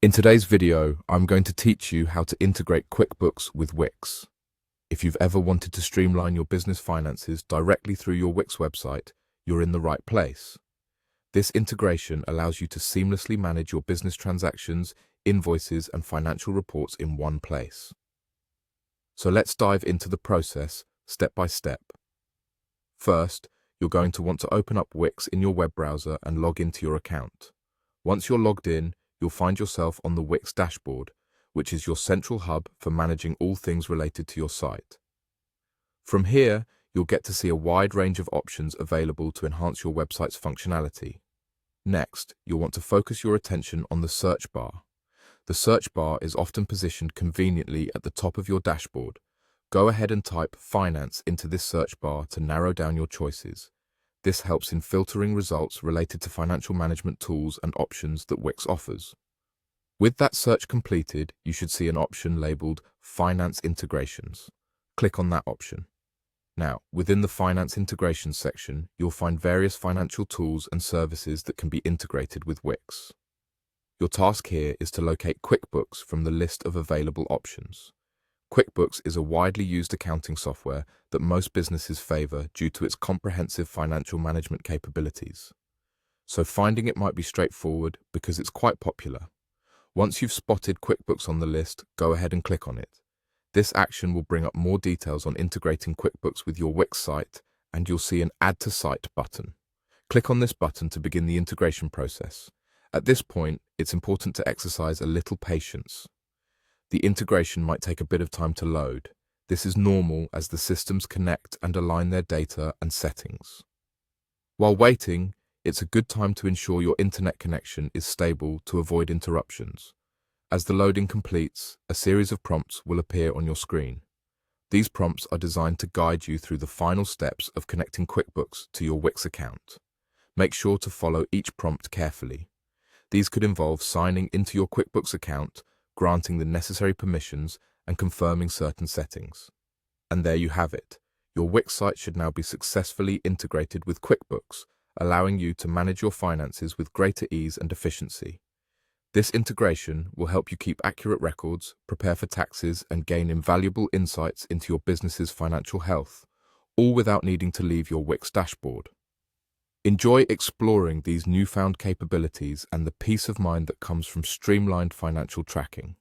In today's video, I'm going to teach you how to integrate QuickBooks with Wix. If you've ever wanted to streamline your business finances directly through your Wix website, you're in the right place. This integration allows you to seamlessly manage your business transactions, invoices, and financial reports in one place. So let's dive into the process step by step. First, you're going to want to open up Wix in your web browser and log into your account. Once you're logged in, you'll find yourself on the Wix dashboard, which is your central hub for managing all things related to your site. From here, you'll get to see a wide range of options available to enhance your website's functionality. Next, you'll want to focus your attention on the search bar. The search bar is often positioned conveniently at the top of your dashboard. Go ahead and type "Finance" into this search bar to narrow down your choices. This helps in filtering results related to financial management tools and options that Wix offers. With that search completed, you should see an option labeled Finance Integrations. Click on that option. Now, within the Finance Integrations section, you'll find various financial tools and services that can be integrated with Wix. Your task here is to locate QuickBooks from the list of available options. QuickBooks is a widely used accounting software that most businesses favor due to its comprehensive financial management capabilities. So finding it might be straightforward because it's quite popular. Once you've spotted QuickBooks on the list, go ahead and click on it. This action will bring up more details on integrating QuickBooks with your Wix site, and you'll see an Add to Site button. Click on this button to begin the integration process. At this point, it's important to exercise a little patience. The integration might take a bit of time to load. This is normal as the systems connect and align their data and settings. While waiting, it's a good time to ensure your internet connection is stable to avoid interruptions. As the loading completes, a series of prompts will appear on your screen. These prompts are designed to guide you through the final steps of connecting QuickBooks to your Wix account. Make sure to follow each prompt carefully. These could involve signing into your QuickBooks account, granting the necessary permissions, and confirming certain settings. And there you have it. Your Wix site should now be successfully integrated with QuickBooks, allowing you to manage your finances with greater ease and efficiency. This integration will help you keep accurate records, prepare for taxes, and gain invaluable insights into your business's financial health, all without needing to leave your Wix dashboard. Enjoy exploring these newfound capabilities and the peace of mind that comes from streamlined financial tracking.